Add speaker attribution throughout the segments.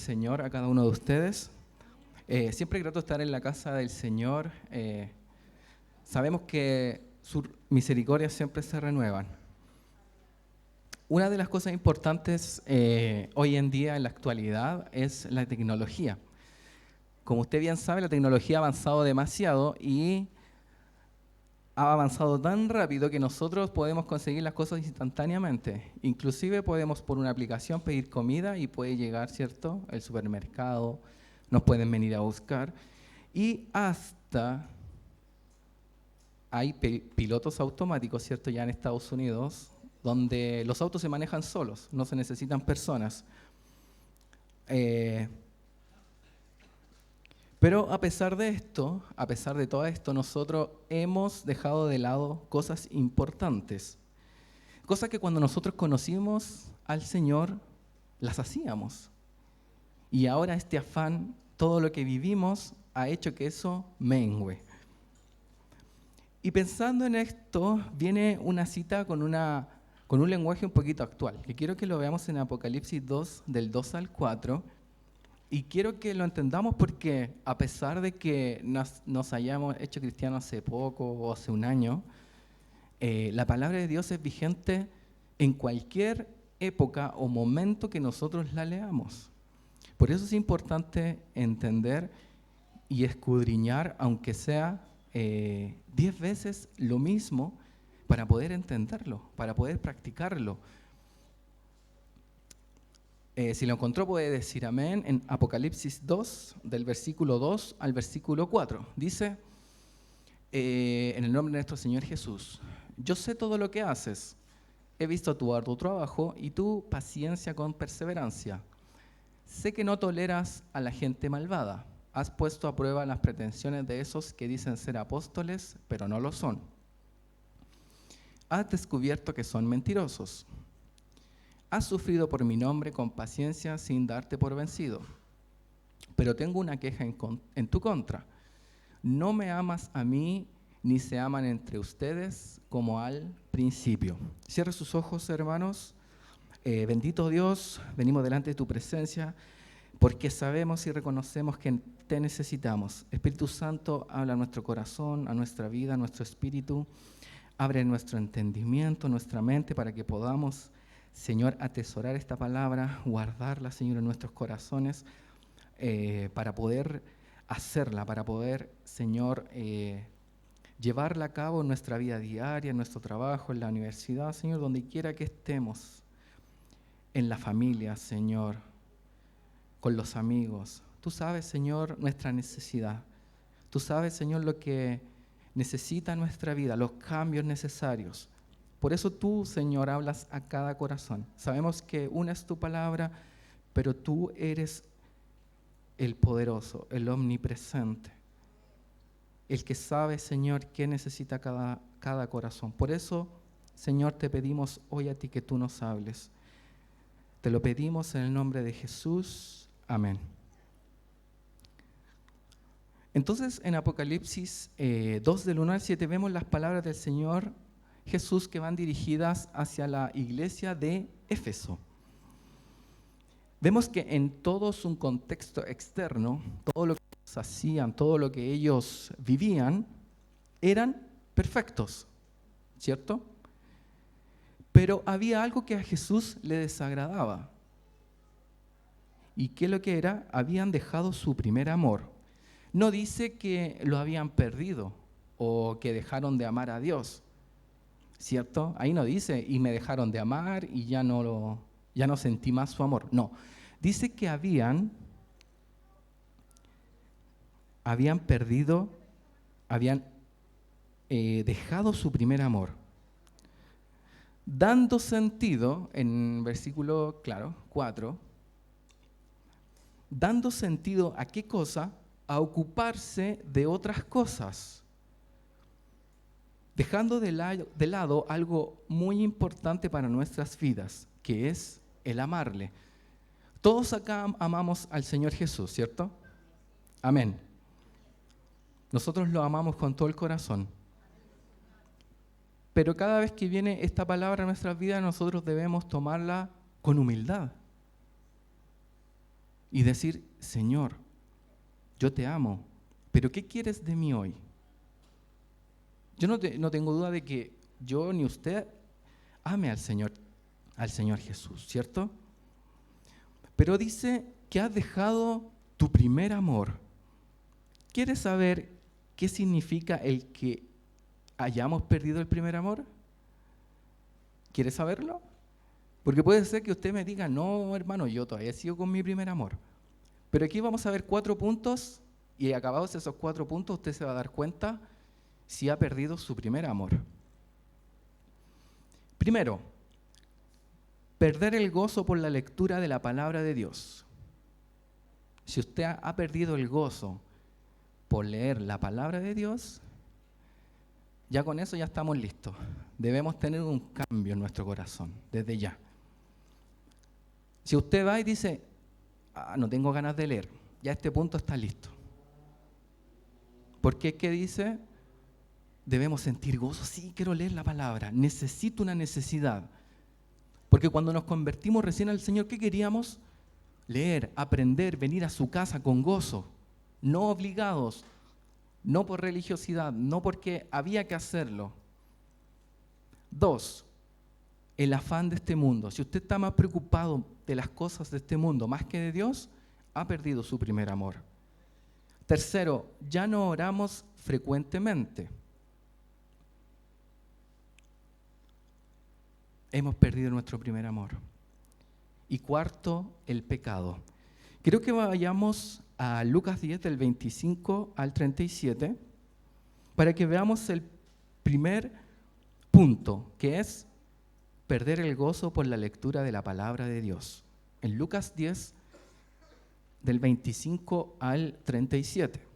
Speaker 1: Señor a cada uno de ustedes. Siempre es grato estar en la casa del Señor. Sabemos que sus misericordias siempre se renuevan. Una de las cosas importantes hoy en día, en la actualidad, es la tecnología. Como usted bien sabe, la tecnología ha avanzado demasiado y ha avanzado tan rápido que nosotros podemos conseguir las cosas instantáneamente. Inclusive podemos por una aplicación pedir comida y puede llegar, ¿cierto?, el supermercado, nos pueden venir a buscar. Y hasta hay pilotos automáticos, ¿cierto?, ya en Estados Unidos, donde los autos se manejan solos, no se necesitan personas. Pero a pesar de esto, a pesar de todo esto, nosotros hemos dejado de lado cosas importantes. Cosas que cuando nosotros conocimos al Señor, las hacíamos. Y ahora este afán, todo lo que vivimos, ha hecho que eso mengue. Y pensando en esto, viene una cita con un lenguaje un poquito actual, que quiero que lo veamos en Apocalipsis 2, del 2 al 4, y quiero que lo entendamos porque a pesar de que nos hayamos hecho cristianos hace poco o hace un año, la palabra de Dios es vigente en cualquier época o momento que nosotros la leamos. Por eso es importante entender y escudriñar, aunque sea 10 veces lo mismo, para poder entenderlo, para poder practicarlo. Si lo encontró puede decir amén en Apocalipsis 2, del versículo 2 al versículo 4. Dice, en el nombre de nuestro Señor Jesús, yo sé todo lo que haces, he visto tu arduo trabajo y tu paciencia con perseverancia. Sé que no toleras a la gente malvada, has puesto a prueba las pretensiones de esos que dicen ser apóstoles, pero no lo son. Has descubierto que son mentirosos. Has sufrido por mi nombre con paciencia sin darte por vencido. Pero tengo una queja en tu contra. No me amas a mí, ni se aman entre ustedes como al principio. Cierre sus ojos, hermanos. Bendito Dios, venimos delante de tu presencia porque sabemos y reconocemos que te necesitamos. Espíritu Santo, habla a nuestro corazón, a nuestra vida, a nuestro espíritu. Abre nuestro entendimiento, nuestra mente para que podamos, Señor, atesorar esta palabra, guardarla, Señor, en nuestros corazones, para poder hacerla, para poder, Señor, llevarla a cabo en nuestra vida diaria, en nuestro trabajo, en la universidad, Señor, donde quiera que estemos, en la familia, Señor, con los amigos. Tú sabes, Señor, nuestra necesidad. Tú sabes, Señor, lo que necesita nuestra vida, los cambios necesarios. Por eso tú, Señor, hablas a cada corazón. Sabemos que una es tu palabra, pero tú eres el poderoso, el omnipresente, el que sabe, Señor, qué necesita cada corazón. Por eso, Señor, te pedimos hoy a ti que tú nos hables. Te lo pedimos en el nombre de Jesús. Amén. Entonces, en Apocalipsis 2, del 1 al 7, vemos las palabras del Señor Jesús que van dirigidas hacia la iglesia de Éfeso. Vemos que en todo su contexto externo, todo lo que ellos hacían, todo lo que ellos vivían, eran perfectos, ¿cierto? Pero había algo que a Jesús le desagradaba. ¿Y qué es lo que era? Habían dejado su primer amor. No dice que lo habían perdido o que dejaron de amar a Dios, ¿cierto? Ahí no dice, y me dejaron de amar y ya no sentí más su amor. No, dice que habían perdido, habían dejado su primer amor. Dando sentido, en versículo, 4, dando sentido a qué cosa, a ocuparse de otras cosas, dejando de lado algo muy importante para nuestras vidas, que es el amarle. Todos acá amamos al Señor Jesús, ¿cierto? Amén. Nosotros lo amamos con todo el corazón. Pero cada vez que viene esta palabra a nuestras vidas, nosotros debemos tomarla con humildad. y decir, Señor, yo te amo, pero ¿qué quieres de mí hoy? Yo no tengo duda de que yo ni usted ame al Señor Jesús, ¿cierto? Pero dice que has dejado tu primer amor. ¿Quieres saber qué significa el que hayamos perdido el primer amor? ¿Quieres saberlo? Porque puede ser que usted me diga, no, hermano, yo todavía sigo con mi primer amor. Pero aquí vamos a ver 4 puntos y acabados esos 4 puntos usted se va a dar cuenta si ha perdido su primer amor. Primero, perder el gozo por la lectura de la palabra de Dios. Si usted ha perdido el gozo por leer la palabra de Dios, ya con eso ya estamos listos. Debemos tener un cambio en nuestro corazón, desde ya. Si usted va y dice, no tengo ganas de leer, ya este punto está listo. Porque es que dice, debemos sentir gozo. Sí, quiero leer la palabra, necesito una necesidad. Porque cuando nos convertimos recién al Señor, ¿qué queríamos? Leer, aprender, venir a su casa con gozo, no obligados, no por religiosidad, no porque había que hacerlo. 2, el afán de este mundo. Si usted está más preocupado de las cosas de este mundo más que de Dios, ha perdido su primer amor. Tercero, ya no oramos frecuentemente. Hemos perdido nuestro primer amor. Y cuarto, el pecado. Creo que vayamos a Lucas 10, del 25 al 37, para que veamos el primer punto, que es perder el gozo por la lectura de la palabra de Dios. En Lucas 10, del 25 al 37.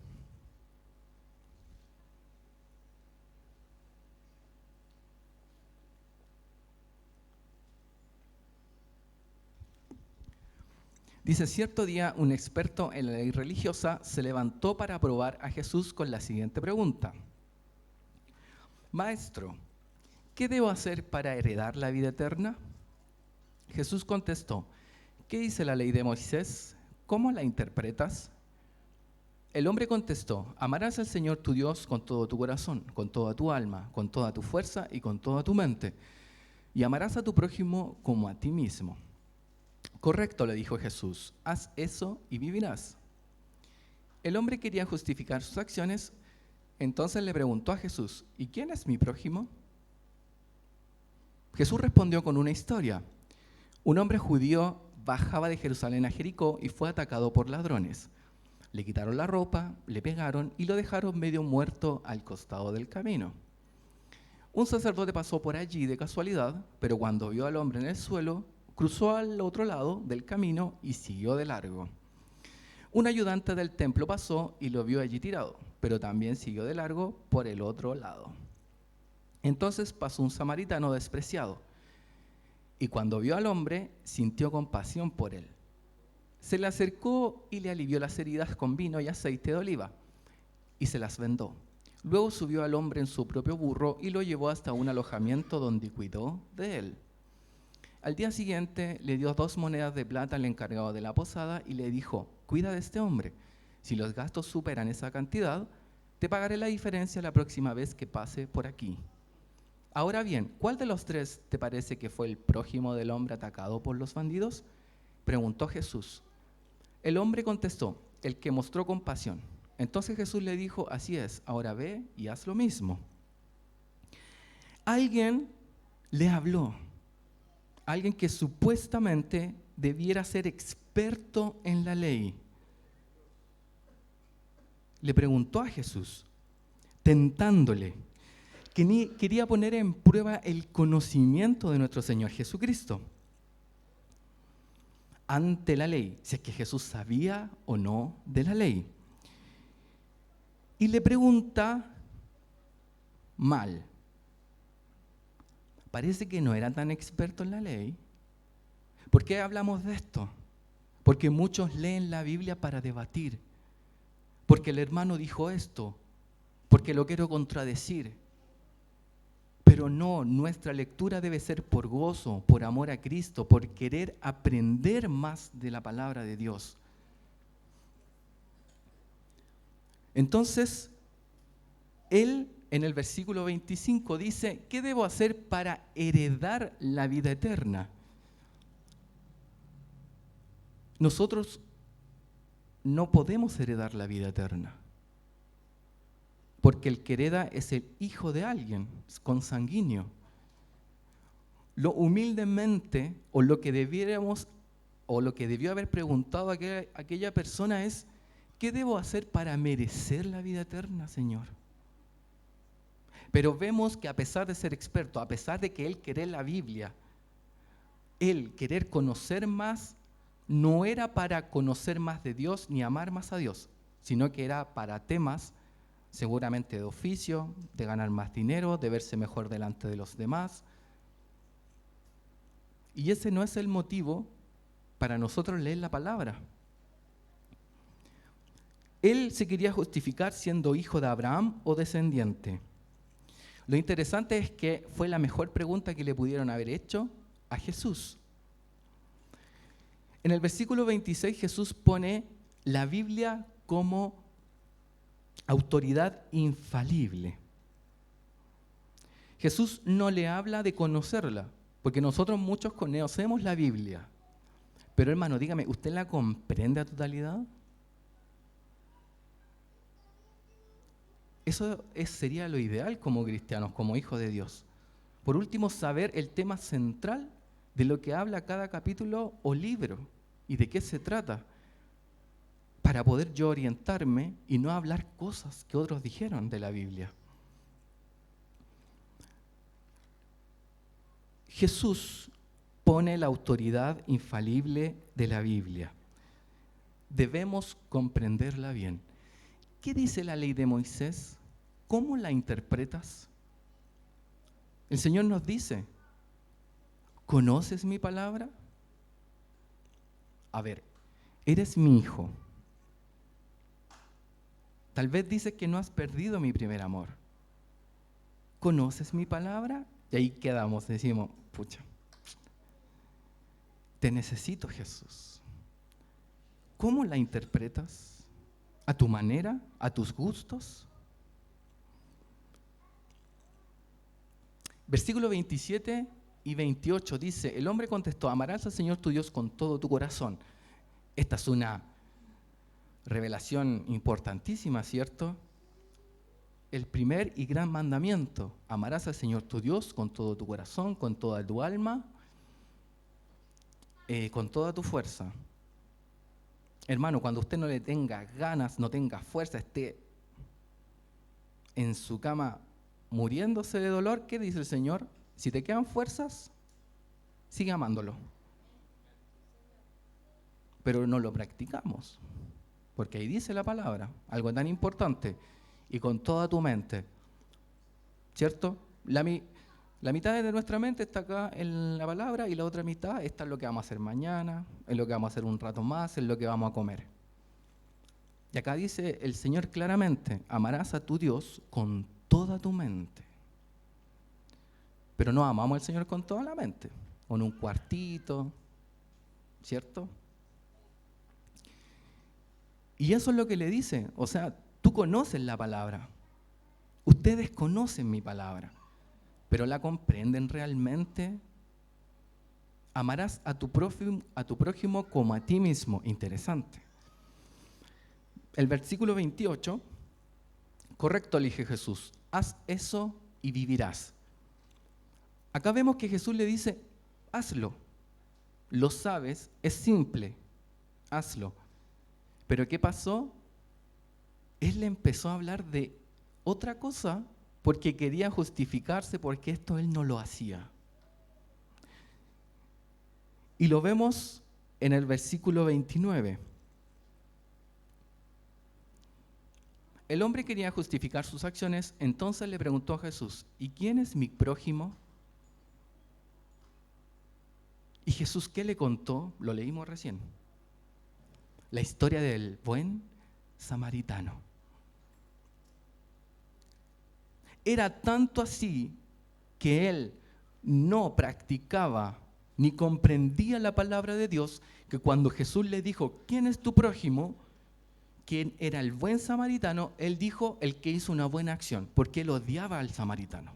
Speaker 1: Dice, cierto día un experto en la ley religiosa se levantó para probar a Jesús con la siguiente pregunta. Maestro, ¿qué debo hacer para heredar la vida eterna? Jesús contestó, ¿qué dice la ley de Moisés? ¿Cómo la interpretas? El hombre contestó, amarás al Señor tu Dios con todo tu corazón, con toda tu alma, con toda tu fuerza y con toda tu mente, y amarás a tu prójimo como a ti mismo. Correcto, le dijo Jesús, haz eso y vivirás. El hombre quería justificar sus acciones, entonces le preguntó a Jesús, ¿y quién es mi prójimo? Jesús respondió con una historia. Un hombre judío bajaba de Jerusalén a Jericó y fue atacado por ladrones. Le quitaron la ropa, le pegaron y lo dejaron medio muerto al costado del camino. Un sacerdote pasó por allí de casualidad, pero cuando vio al hombre en el suelo, cruzó al otro lado del camino y siguió de largo. Un ayudante del templo pasó y lo vio allí tirado, pero también siguió de largo por el otro lado. Entonces pasó un samaritano despreciado, y cuando vio al hombre, sintió compasión por él. Se le acercó y le alivió las heridas con vino y aceite de oliva, y se las vendó. Luego subió al hombre en su propio burro y lo llevó hasta un alojamiento donde cuidó de él. Al día siguiente le dio 2 monedas de plata al encargado de la posada y le dijo, cuida de este hombre. Si los gastos superan esa cantidad, te pagaré la diferencia la próxima vez que pase por aquí. Ahora bien, ¿cuál de los 3 te parece que fue el prójimo del hombre atacado por los bandidos? Preguntó Jesús. El hombre contestó, el que mostró compasión. Entonces Jesús le dijo, así es, ahora ve y haz lo mismo. Alguien le habló. Alguien que supuestamente debiera ser experto en la ley, le preguntó a Jesús, tentándole, que quería poner en prueba el conocimiento de nuestro Señor Jesucristo ante la ley, si es que Jesús sabía o no de la ley. Y le pregunta mal. Parece que no era tan experto en la ley. ¿Por qué hablamos de esto? Porque muchos leen la Biblia para debatir. Porque el hermano dijo esto. Porque lo quiero contradecir. Pero no, nuestra lectura debe ser por gozo, por amor a Cristo, por querer aprender más de la palabra de Dios. Entonces, él en el versículo 25 dice, ¿qué debo hacer para heredar la vida eterna? Nosotros no podemos heredar la vida eterna, porque el que hereda es el hijo de alguien, es consanguíneo. Lo humildemente, o lo que debiéramos, o lo que debió haber preguntado aquella persona es, ¿qué debo hacer para merecer la vida eterna, Señor? Pero vemos que a pesar de ser experto, a pesar de que él querer la Biblia, él querer conocer más, no era para conocer más de Dios ni amar más a Dios, sino que era para temas seguramente de oficio, de ganar más dinero, de verse mejor delante de los demás. Y ese no es el motivo para nosotros leer la palabra. Él se quería justificar siendo hijo de Abraham o descendiente. Lo interesante es que fue la mejor pregunta que le pudieron haber hecho a Jesús. En el versículo 26 Jesús pone la Biblia como autoridad infalible. Jesús no le habla de conocerla, porque nosotros muchos conocemos la Biblia. Pero hermano, dígame, ¿usted la comprende a totalidad? Eso sería lo ideal como cristianos, como hijos de Dios. Por último, saber el tema central de lo que habla cada capítulo o libro y de qué se trata, para poder yo orientarme y no hablar cosas que otros dijeron de la Biblia. Jesús pone la autoridad infalible de la Biblia. Debemos comprenderla bien. ¿Qué dice la ley de Moisés? ¿Cómo la interpretas? El Señor nos dice, ¿conoces mi palabra? A ver, eres mi hijo. Tal vez dices que no has perdido mi primer amor. ¿Conoces mi palabra? Y ahí quedamos, decimos, pucha, te necesito, Jesús. ¿Cómo la interpretas? ¿A tu manera? ¿A tus gustos? Versículo 27 y 28 dice, el hombre contestó, amarás al Señor tu Dios con todo tu corazón. Esta es una revelación importantísima, ¿cierto? El primer y gran mandamiento, amarás al Señor tu Dios con todo tu corazón, con toda tu alma, con toda tu fuerza. Hermano, cuando usted no le tenga ganas, no tenga fuerza, esté en su cama muriéndose de dolor, ¿qué dice el Señor? Si te quedan fuerzas, sigue amándolo. Pero no lo practicamos, porque ahí dice la palabra, algo tan importante, y con toda tu mente, ¿cierto? La mitad de nuestra mente está acá en la palabra y la otra mitad está en lo que vamos a hacer mañana, en lo que vamos a hacer un rato más, en lo que vamos a comer. Y acá dice el Señor claramente, amarás a tu Dios con toda tu mente. Pero no amamos al Señor con toda la mente, con un cuartito, ¿cierto? Y eso es lo que le dice, o sea, tú conoces la palabra, ustedes conocen mi palabra, pero ¿la comprenden realmente? Amarás a tu prójimo como a ti mismo. Interesante. El versículo 28, correcto, elige Jesús, haz eso y vivirás. Acá vemos que Jesús le dice, hazlo, lo sabes, es simple, hazlo. Pero ¿qué pasó? Él le empezó a hablar de otra cosa porque quería justificarse porque esto él no lo hacía. Y lo vemos en el versículo 29. El hombre quería justificar sus acciones, entonces le preguntó a Jesús, ¿y quién es mi prójimo? Y Jesús, ¿qué le contó? Lo leímos recién. La historia del buen samaritano. Era tanto así que él no practicaba ni comprendía la palabra de Dios, que cuando Jesús le dijo, ¿quién es tu prójimo?, quién era el buen samaritano, él dijo el que hizo una buena acción, porque él odiaba al samaritano.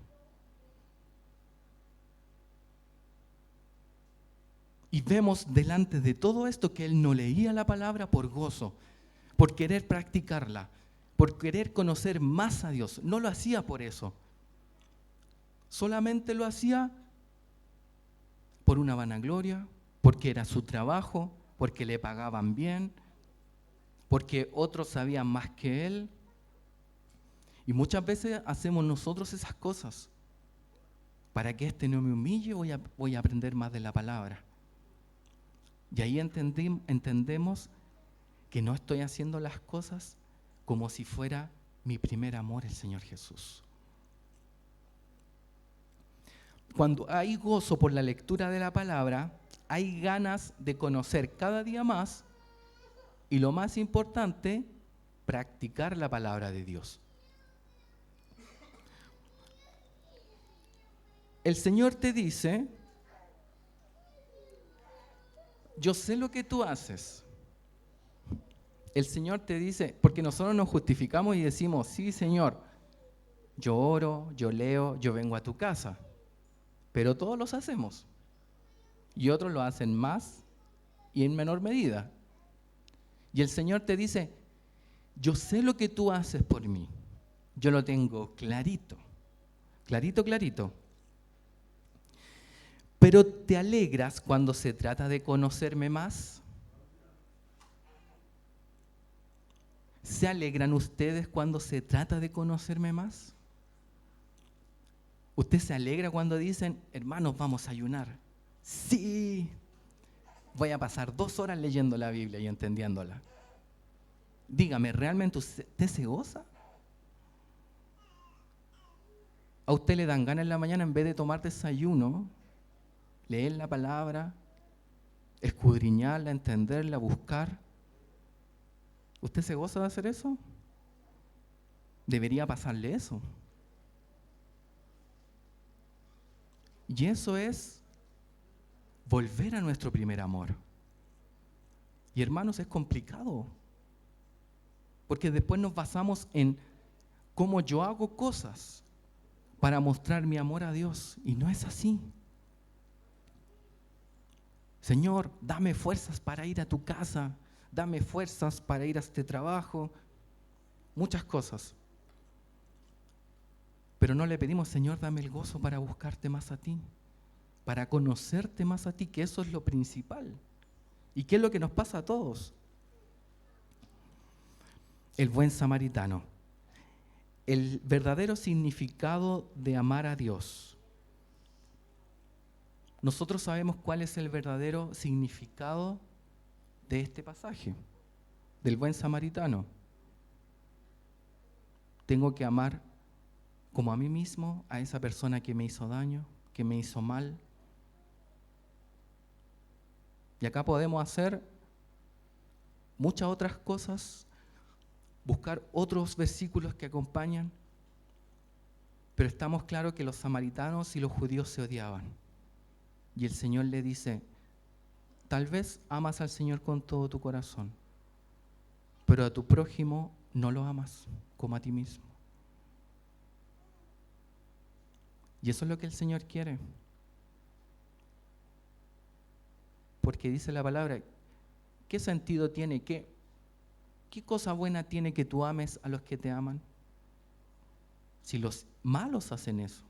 Speaker 1: Y vemos delante de todo esto que él no leía la palabra por gozo, por querer practicarla, por querer conocer más a Dios. No lo hacía por eso. Solamente lo hacía por una vanagloria, porque era su trabajo, porque le pagaban bien, porque otros sabían más que él. Y muchas veces hacemos nosotros esas cosas. Para que éste no me humille, voy a aprender más de la palabra. Y ahí entendemos que no estoy haciendo las cosas como si fuera mi primer amor, el Señor Jesús. Cuando hay gozo por la lectura de la palabra, hay ganas de conocer cada día más y, lo más importante, practicar la palabra de Dios. El Señor te dice: yo sé lo que tú haces. El Señor te dice, porque nosotros nos justificamos y decimos: sí, Señor, yo oro, yo leo, yo vengo a tu casa. Pero todos los hacemos. Y otros lo hacen más y en menor medida. Y el Señor te dice: yo sé lo que tú haces por mí. Yo lo tengo clarito, clarito, clarito. Pero ¿te alegras cuando se trata de conocerme más? ¿Se alegran ustedes cuando se trata de conocerme más? ¿Usted se alegra cuando dicen: hermanos, vamos a ayunar? Sí, voy a pasar 2 horas leyendo la Biblia y entendiéndola. Dígame, ¿realmente usted se goza? ¿A usted le dan ganas en la mañana, en vez de tomar desayuno, leer la palabra, escudriñarla, entenderla, buscar? ¿Usted se goza de hacer eso? Debería pasarle eso. Y eso es volver a nuestro primer amor. Y hermanos, es complicado, porque después nos basamos en cómo yo hago cosas para mostrar mi amor a Dios, y no es así. Señor, dame fuerzas para ir a tu casa, dame fuerzas para ir a este trabajo, muchas cosas. Pero no le pedimos: Señor, dame el gozo para buscarte más a ti, para conocerte más a ti, que eso es lo principal. ¿Y qué es lo que nos pasa a todos? El buen samaritano. El verdadero significado de amar a Dios. Nosotros sabemos cuál es el verdadero significado de este pasaje, del buen samaritano. Tengo que amar como a mí mismo a esa persona que me hizo daño, que me hizo mal. Y acá podemos hacer muchas otras cosas, buscar otros versículos que acompañan, pero estamos claros que los samaritanos y los judíos se odiaban. Y el Señor le dice: tal vez amas al Señor con todo tu corazón, pero a tu prójimo no lo amas como a ti mismo. Y eso es lo que el Señor quiere. Porque dice la palabra: ¿qué sentido tiene? ¿Qué cosa buena tiene que tú ames a los que te aman? Si los malos hacen eso.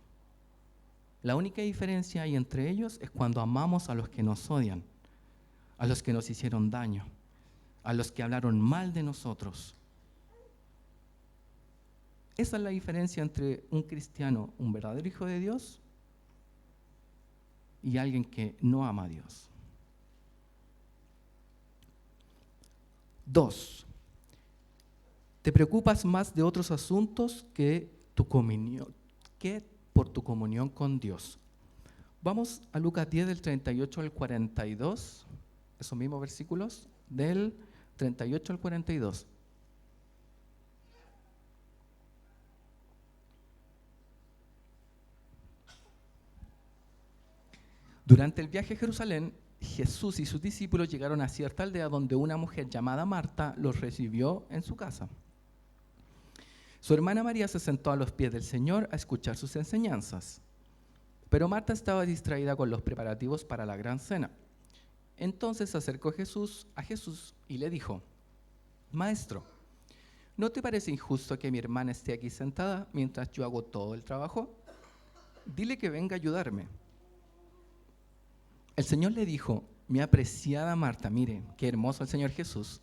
Speaker 1: La única diferencia hay entre ellos es cuando amamos a los que nos odian, a los que nos hicieron daño, a los que hablaron mal de nosotros. Esa es la diferencia entre un cristiano, un verdadero hijo de Dios, y alguien que no ama a Dios. 2. Te preocupas más de otros asuntos que por tu comunión con Dios. Vamos a Lucas 10, del 38 al 42, esos mismos versículos, del 38 al 42. Durante el viaje a Jerusalén, Jesús y sus discípulos llegaron a cierta aldea donde una mujer llamada Marta los recibió en su casa. Su hermana María se sentó a los pies del Señor a escuchar sus enseñanzas, pero Marta estaba distraída con los preparativos para la gran cena. Entonces se acercó a Jesús y le dijo: Maestro, ¿no te parece injusto que mi hermana esté aquí sentada mientras yo hago todo el trabajo? Dile que venga a ayudarme. El Señor le dijo: mi apreciada Marta, mire, qué hermoso el Señor Jesús,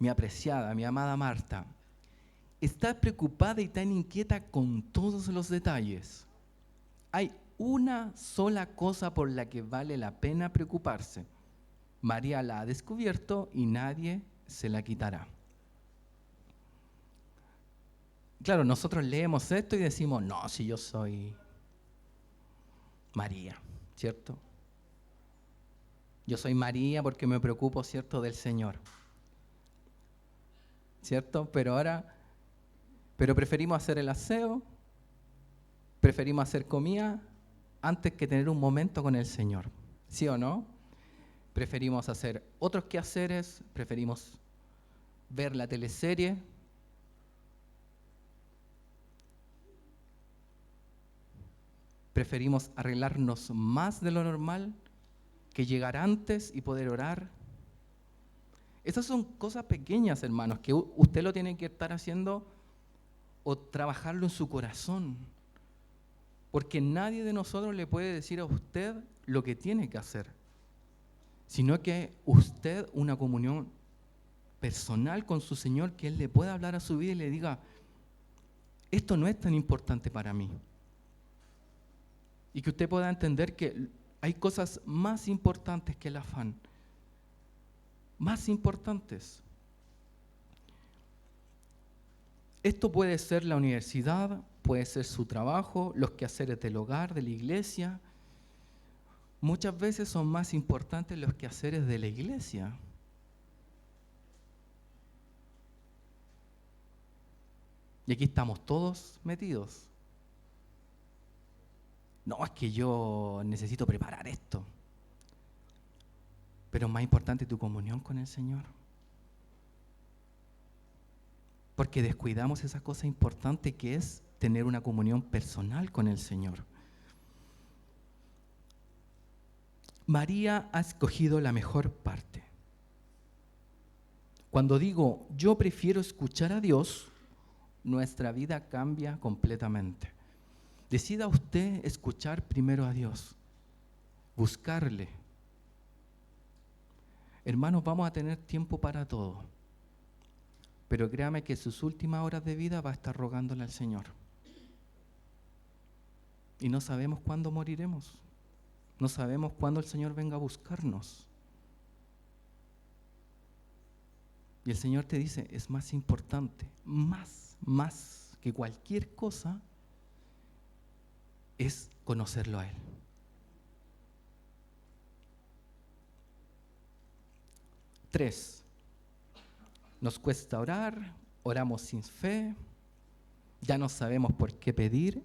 Speaker 1: mi apreciada, mi amada Marta, está preocupada y tan inquieta con todos los detalles. Hay una sola cosa por la que vale la pena preocuparse. María la ha descubierto y nadie se la quitará. Claro, nosotros leemos esto y decimos: no, si yo soy María, ¿cierto? Yo soy María porque me preocupo, ¿cierto?, del Señor, ¿cierto? Pero preferimos hacer el aseo, preferimos hacer comida antes que tener un momento con el Señor, ¿sí o no? Preferimos hacer otros quehaceres, preferimos ver la teleserie, preferimos arreglarnos más de lo normal que llegar antes y poder orar. Esas son cosas pequeñas, hermanos, que usted lo tiene que estar haciendo o trabajarlo en su corazón. Porque nadie de nosotros le puede decir a usted lo que tiene que hacer, sino que usted una comunión personal con su Señor, que Él le pueda hablar a su vida y le diga: esto no es tan importante para mí. Y que usted pueda entender que hay cosas más importantes que el afán, más importantes. Esto puede ser la universidad, puede ser su trabajo, los quehaceres del hogar, de la iglesia. Muchas veces son más importantes los quehaceres de la iglesia. Y aquí estamos todos metidos. No, es que yo necesito preparar esto. Pero es más importante tu comunión con el Señor. Porque descuidamos esa cosa importante que es tener una comunión personal con el Señor. María ha escogido la mejor parte. Cuando digo yo prefiero escuchar a Dios, nuestra vida cambia completamente. Decida usted escuchar primero a Dios, buscarle. Hermanos, vamos a tener tiempo para todo. Pero créame que sus últimas horas de vida va a estar rogándole al Señor. Y no sabemos cuándo moriremos. No sabemos cuándo el Señor venga a buscarnos. Y el Señor te dice, es más importante, más que cualquier cosa, es conocerlo a Él. Tres, nos cuesta orar, oramos sin fe, ya no sabemos por qué pedir.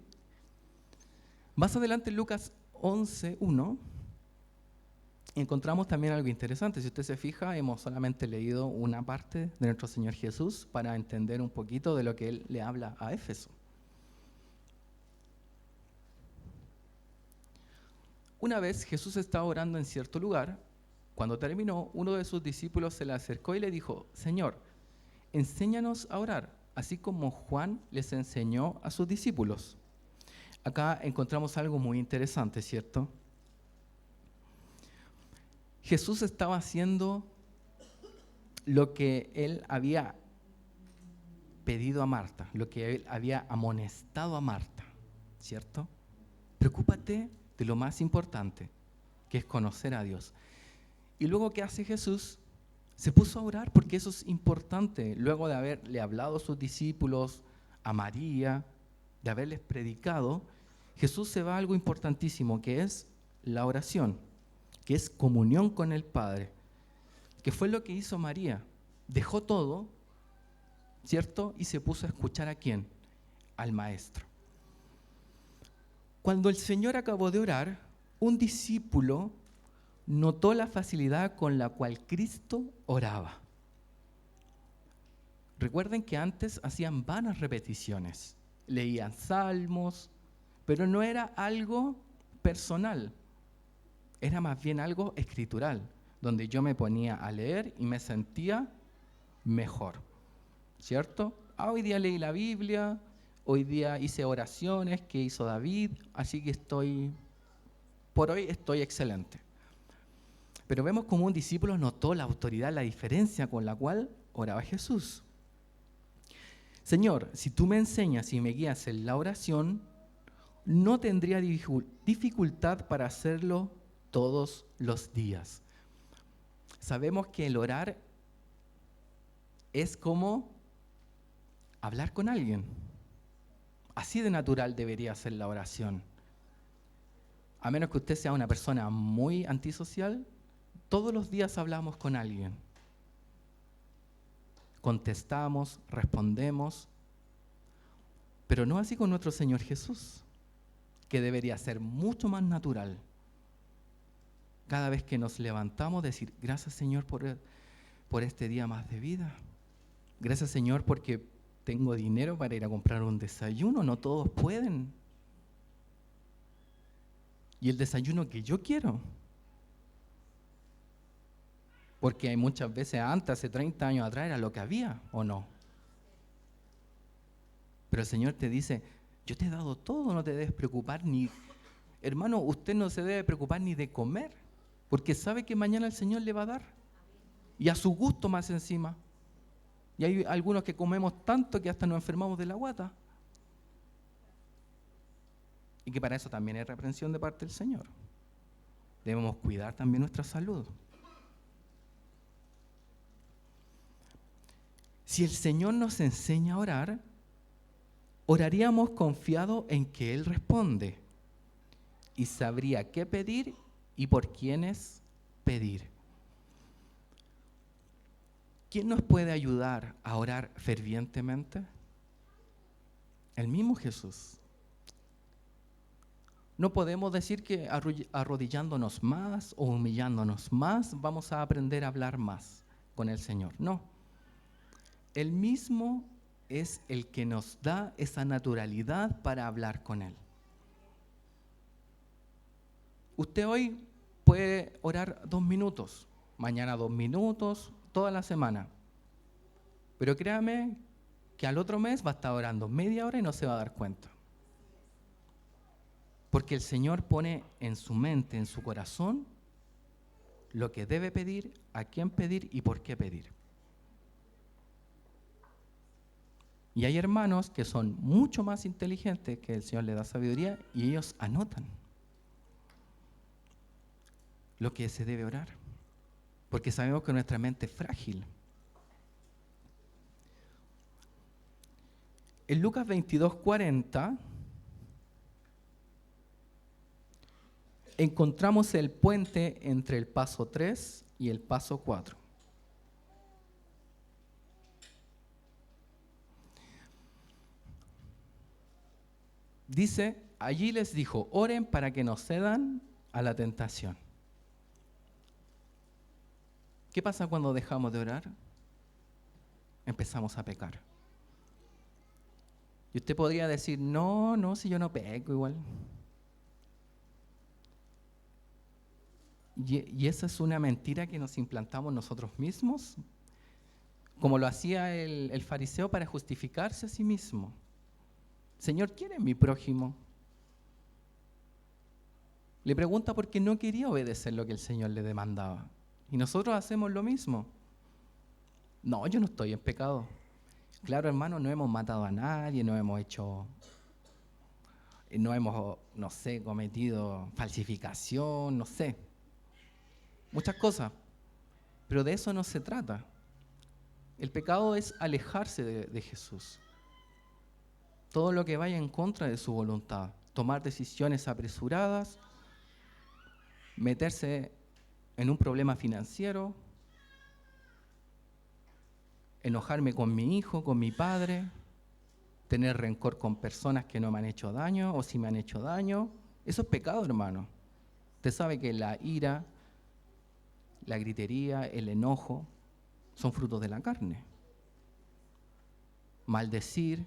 Speaker 1: Más adelante en Lucas 11:1 encontramos también algo interesante. Si usted se fija, hemos solamente leído una parte de nuestro Señor Jesús para entender un poquito de lo que Él le habla a Éfeso. Una vez Jesús estaba orando en cierto lugar. Cuando terminó, uno de sus discípulos se le acercó y le dijo: Señor, enséñanos a orar, así como Juan les enseñó a sus discípulos. Acá encontramos algo muy interesante, ¿cierto? Jesús estaba haciendo lo que Él había pedido a Marta, lo que Él había amonestado a Marta, ¿cierto? Preocúpate de lo más importante, que es conocer a Dios. Y luego, ¿qué hace Jesús? Se puso a orar, porque eso es importante. Luego de haberle hablado a sus discípulos, a María, de haberles predicado, Jesús se va a algo importantísimo, que es la oración, que es comunión con el Padre, que fue lo que hizo María. Dejó todo, ¿cierto? Y se puso a escuchar ¿a quién? Al Maestro. Cuando el Señor acabó de orar, un discípulo notó la facilidad con la cual Cristo oraba. Recuerden que antes hacían vanas repeticiones, leían salmos, pero no era algo personal, era más bien algo escritural, donde yo me ponía a leer y me sentía mejor, ¿cierto? Hoy día leí la Biblia, hoy día hice oraciones que hizo David, así que por hoy estoy excelente. Pero vemos como un discípulo notó la autoridad, la diferencia con la cual oraba Jesús. Señor, si tú me enseñas y me guías en la oración, no tendría dificultad para hacerlo todos los días. Sabemos que el orar es como hablar con alguien. Así de natural debería ser la oración. A menos que usted sea una persona muy antisocial, todos los días hablamos con alguien. Contestamos, respondemos, pero no así con nuestro Señor Jesús, que debería ser mucho más natural. Cada vez que nos levantamos, decir, gracias Señor por este día más de vida. Gracias Señor porque tengo dinero para ir a comprar un desayuno, no todos pueden. Y el desayuno que yo quiero. Porque hay muchas veces antes, hace 30 años atrás, era lo que había, ¿o no? Pero el Señor te dice, yo te he dado todo, no te debes preocupar ni... Hermano, usted no se debe preocupar ni de comer, porque sabe que mañana el Señor le va a dar. Y a su gusto más encima. Y hay algunos que comemos tanto que hasta nos enfermamos de la guata. Y que para eso también hay reprensión de parte del Señor. Debemos cuidar también nuestra salud. Si el Señor nos enseña a orar, oraríamos confiado en que Él responde y sabría qué pedir y por quiénes pedir. ¿Quién nos puede ayudar a orar fervientemente? El mismo Jesús. No podemos decir que arrodillándonos más o humillándonos más vamos a aprender a hablar más con el Señor. No. Él mismo es el que nos da esa naturalidad para hablar con Él. Usted hoy puede orar 2 minutos, mañana 2 minutos, toda la semana. Pero créame que al otro mes va a estar orando media hora y no se va a dar cuenta. Porque el Señor pone en su mente, en su corazón, lo que debe pedir, a quién pedir y por qué pedir. Y hay hermanos que son mucho más inteligentes, que el Señor les da sabiduría, y ellos anotan lo que se debe orar. Porque sabemos que nuestra mente es frágil. En Lucas 22:40 encontramos el puente entre el paso 3 y el paso 4. Dice, allí les dijo, oren para que no cedan a la tentación. ¿Qué pasa cuando dejamos de orar? Empezamos a pecar. Y usted podría decir, no, si yo no peco igual. Y esa es una mentira que nos implantamos nosotros mismos, como lo hacía el fariseo para justificarse a sí mismo. Señor, ¿quién es mi prójimo? Le pregunta porque no quería obedecer lo que el Señor le demandaba. Y nosotros hacemos lo mismo. No, yo no estoy en pecado. Claro, hermano, no hemos matado a nadie, no hemos, no sé, cometido falsificación, no sé. Muchas cosas. Pero de eso no se trata. El pecado es alejarse de Jesús. Todo lo que vaya en contra de su voluntad. Tomar decisiones apresuradas, meterse en un problema financiero, enojarme con mi hijo, con mi padre, tener rencor con personas que no me han hecho daño o si me han hecho daño. Eso es pecado, hermano. Usted sabe que la ira, la gritería, el enojo son frutos de la carne. Maldecir,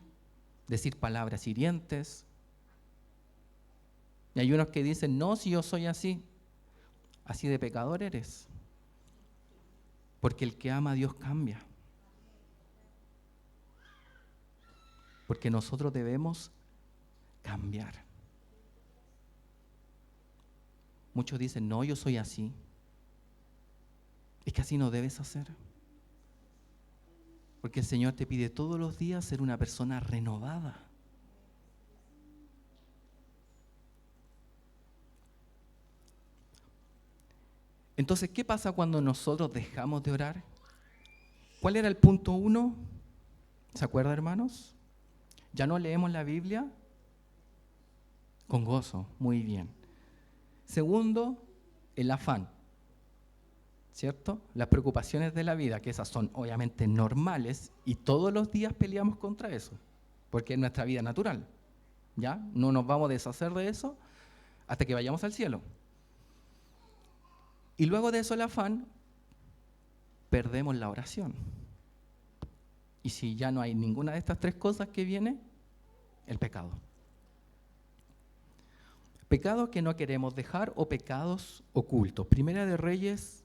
Speaker 1: decir palabras hirientes. Y hay unos que dicen, no, si yo soy así de pecador eres. Porque el que ama a Dios cambia. Porque nosotros debemos cambiar. Muchos dicen, no, yo soy así. Es que así no debes hacer. Porque el Señor te pide todos los días ser una persona renovada. Entonces, ¿qué pasa cuando nosotros dejamos de orar? ¿Cuál era el punto 1? ¿Se acuerdan, hermanos? ¿Ya no leemos la Biblia? Con gozo, muy bien. Segundo, el afán, ¿cierto? Las preocupaciones de la vida, que esas son obviamente normales y todos los días peleamos contra eso, porque es nuestra vida natural, ¿ya? No nos vamos a deshacer de eso hasta que vayamos al cielo. Y luego de eso el afán, perdemos la oración. Y si ya no hay ninguna de estas tres cosas que viene, el pecado. Pecados que no queremos dejar o pecados ocultos. Primera de Reyes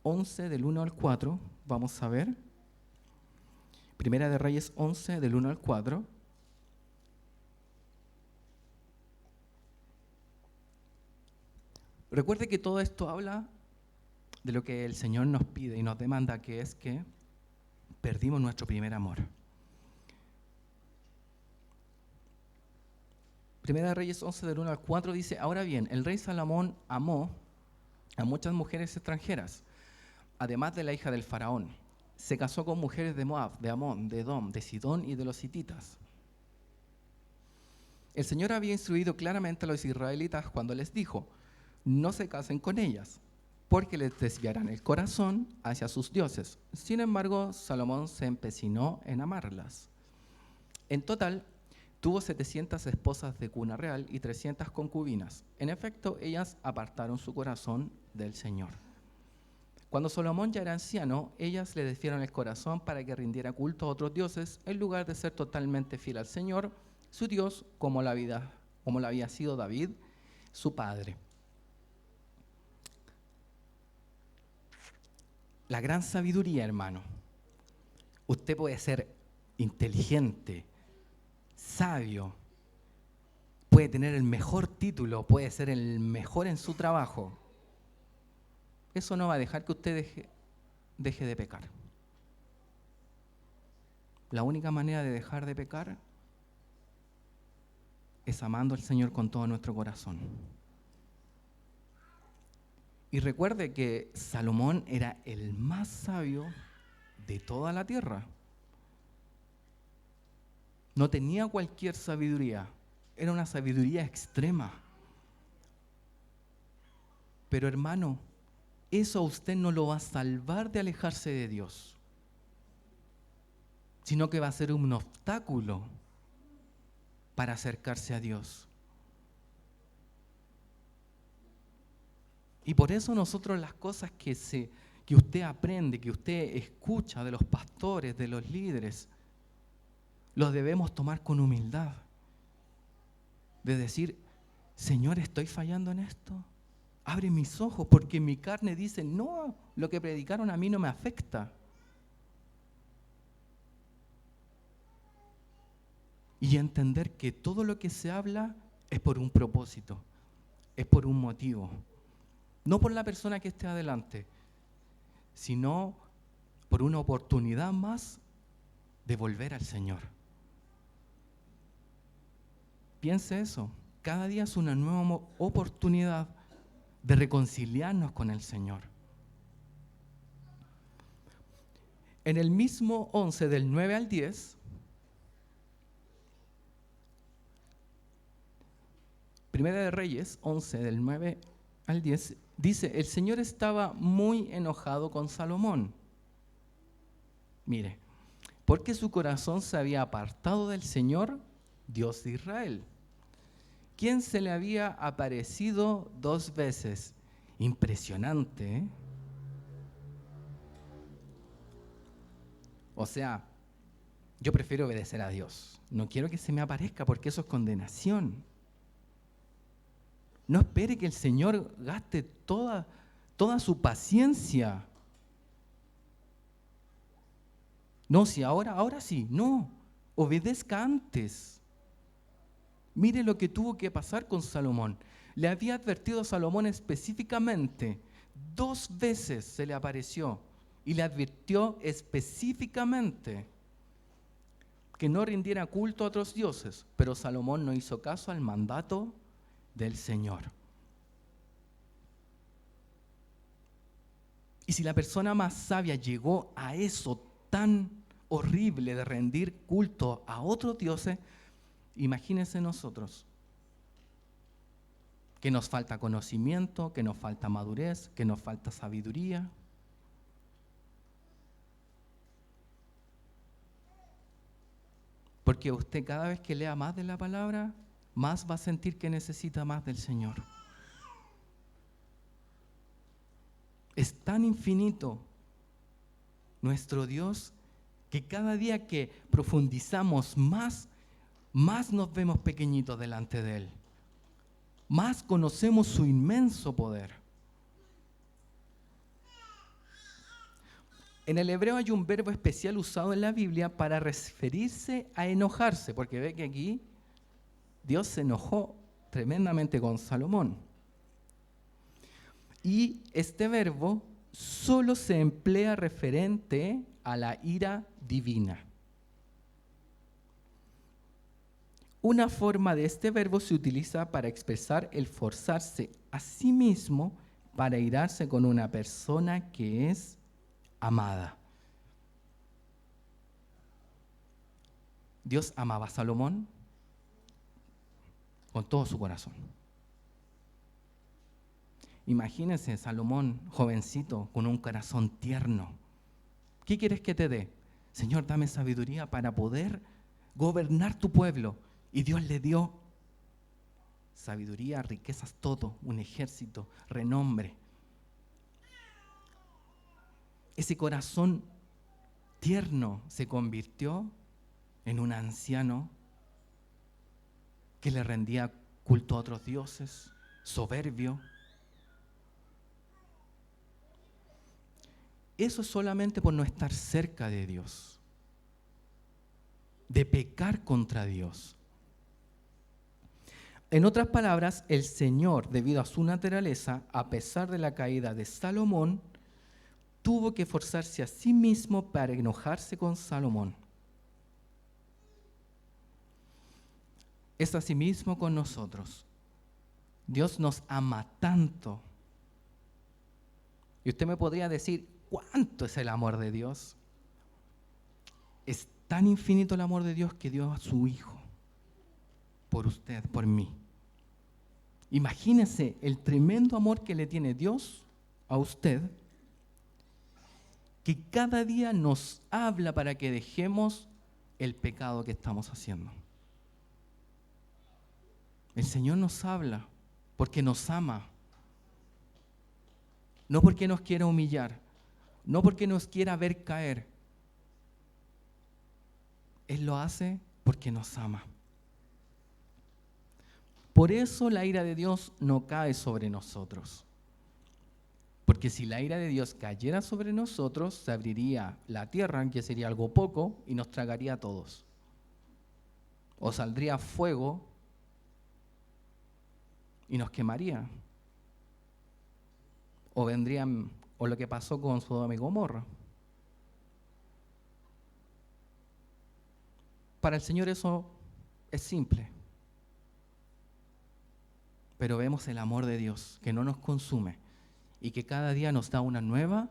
Speaker 1: 11, del 1 al 4, vamos a ver. Primera de Reyes 11, del 1 al 4. Recuerde que todo esto habla de lo que el Señor nos pide y nos demanda, que es que perdimos nuestro primer amor. Primera de Reyes 11, del 1 al 4 dice, ahora bien, el rey Salomón amó a muchas mujeres extranjeras, además de la hija del faraón. Se casó con mujeres de Moab, de Amón, de Edom, de Sidón y de los hititas. El Señor había instruido claramente a los israelitas cuando les dijo, no se casen con ellas, porque les desviarán el corazón hacia sus dioses. Sin embargo, Salomón se empecinó en amarlas. En total, tuvo 700 esposas de cuna real y 300 concubinas. En efecto, ellas apartaron su corazón del Señor. Cuando Salomón ya era anciano, ellas le desviaron el corazón para que rindiera culto a otros dioses, en lugar de ser totalmente fiel al Señor, su Dios, como lo había sido David, su padre. La gran sabiduría, hermano. Usted puede ser inteligente, sabio, puede tener el mejor título, puede ser el mejor en su trabajo. Eso no va a dejar que usted deje de pecar. La única manera de dejar de pecar es amando al Señor con todo nuestro corazón. Y recuerde que Salomón era el más sabio de toda la tierra. No tenía cualquier sabiduría, era una sabiduría extrema. Pero hermano, eso a usted no lo va a salvar de alejarse de Dios, sino que va a ser un obstáculo para acercarse a Dios. Y por eso nosotros las cosas que usted aprende, que usted escucha de los pastores, de los líderes, los debemos tomar con humildad. De decir, Señor, ¿estoy fallando en esto? Abre mis ojos, porque mi carne dice, no, lo que predicaron a mí no me afecta. Y entender que todo lo que se habla es por un propósito, es por un motivo. No por la persona que esté adelante, sino por una oportunidad más de volver al Señor. Piense eso, cada día es una nueva oportunidad de reconciliarnos con el Señor. En el mismo 11 del 9 al 10, Primera de Reyes 11 del 9 al 10, dice, el Señor estaba muy enojado con Salomón. Mire, porque su corazón se había apartado del Señor, Dios de Israel, ¿Quién se le había aparecido 2 veces? Impresionante, ¿eh? O sea, yo prefiero obedecer a Dios. No quiero que se me aparezca porque eso es condenación. No espere que el Señor gaste toda su paciencia. No, si ahora sí, no. Obedezca antes. Mire lo que tuvo que pasar con Salomón. Le había advertido a Salomón específicamente. 2 veces se le apareció y le advirtió específicamente que no rindiera culto a otros dioses. Pero Salomón no hizo caso al mandato del Señor. Y si la persona más sabia llegó a eso tan horrible de rendir culto a otros dioses, imagínense nosotros, que nos falta conocimiento, que nos falta madurez, que nos falta sabiduría. Porque usted cada vez que lea más de la palabra, más va a sentir que necesita más del Señor. Es tan infinito nuestro Dios que cada día que profundizamos más nos vemos pequeñitos delante de Él. Más conocemos su inmenso poder. En el hebreo hay un verbo especial usado en la Biblia para referirse a enojarse, porque ve que aquí Dios se enojó tremendamente con Salomón. Y este verbo solo se emplea referente a la ira divina. Una forma de este verbo se utiliza para expresar el forzarse a sí mismo para irarse con una persona que es amada. Dios amaba a Salomón con todo su corazón. Imagínense Salomón, jovencito, con un corazón tierno. ¿Qué quieres que te dé? Señor, dame sabiduría para poder gobernar tu pueblo. Y Dios le dio sabiduría, riquezas, todo, un ejército, renombre. Ese corazón tierno se convirtió en un anciano que le rendía culto a otros dioses, soberbio. Eso es solamente por no estar cerca de Dios, de pecar contra Dios. En otras palabras, el Señor, debido a su naturaleza, a pesar de la caída de Salomón, tuvo que forzarse a sí mismo para enojarse con Salomón. Es asimismo con nosotros. Dios nos ama tanto. Y usted me podría decir, ¿cuánto es el amor de Dios? Es tan infinito el amor de Dios que dio a su Hijo por usted, por mí. Imagínese el tremendo amor que le tiene Dios a usted, que cada día nos habla para que dejemos el pecado que estamos haciendo. El Señor nos habla porque nos ama, no porque nos quiera humillar, no porque nos quiera ver caer. Él lo hace porque nos ama. Por eso la ira de Dios no cae sobre nosotros. Porque si la ira de Dios cayera sobre nosotros, se abriría la tierra, que sería algo poco, y nos tragaría a todos. O saldría fuego y nos quemaría. O vendrían, o lo que pasó con Sodoma y Gomorra. Para el Señor eso es simple. Pero vemos el amor de Dios que no nos consume y que cada día nos da una nueva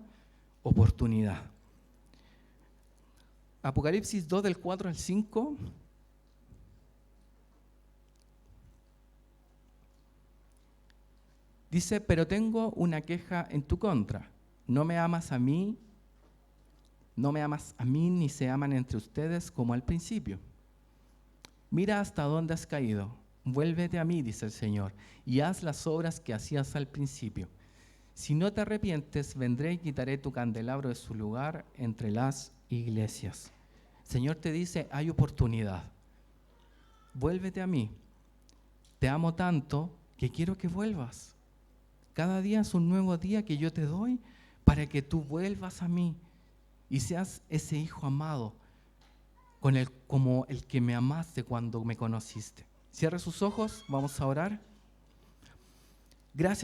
Speaker 1: oportunidad. Apocalipsis 2 del 4 al 5. Dice, pero tengo una queja en tu contra. No me amas a mí ni se aman entre ustedes como al principio. Mira hasta dónde has caído. Vuélvete a mí, dice el Señor, y haz las obras que hacías al principio. Si no te arrepientes, vendré y quitaré tu candelabro de su lugar entre las iglesias. El Señor te dice, hay oportunidad. Vuélvete a mí. Te amo tanto que quiero que vuelvas. Cada día es un nuevo día que yo te doy para que tú vuelvas a mí y seas ese hijo amado como el que me amaste cuando me conociste. Cierra sus ojos, vamos a orar. Gracias.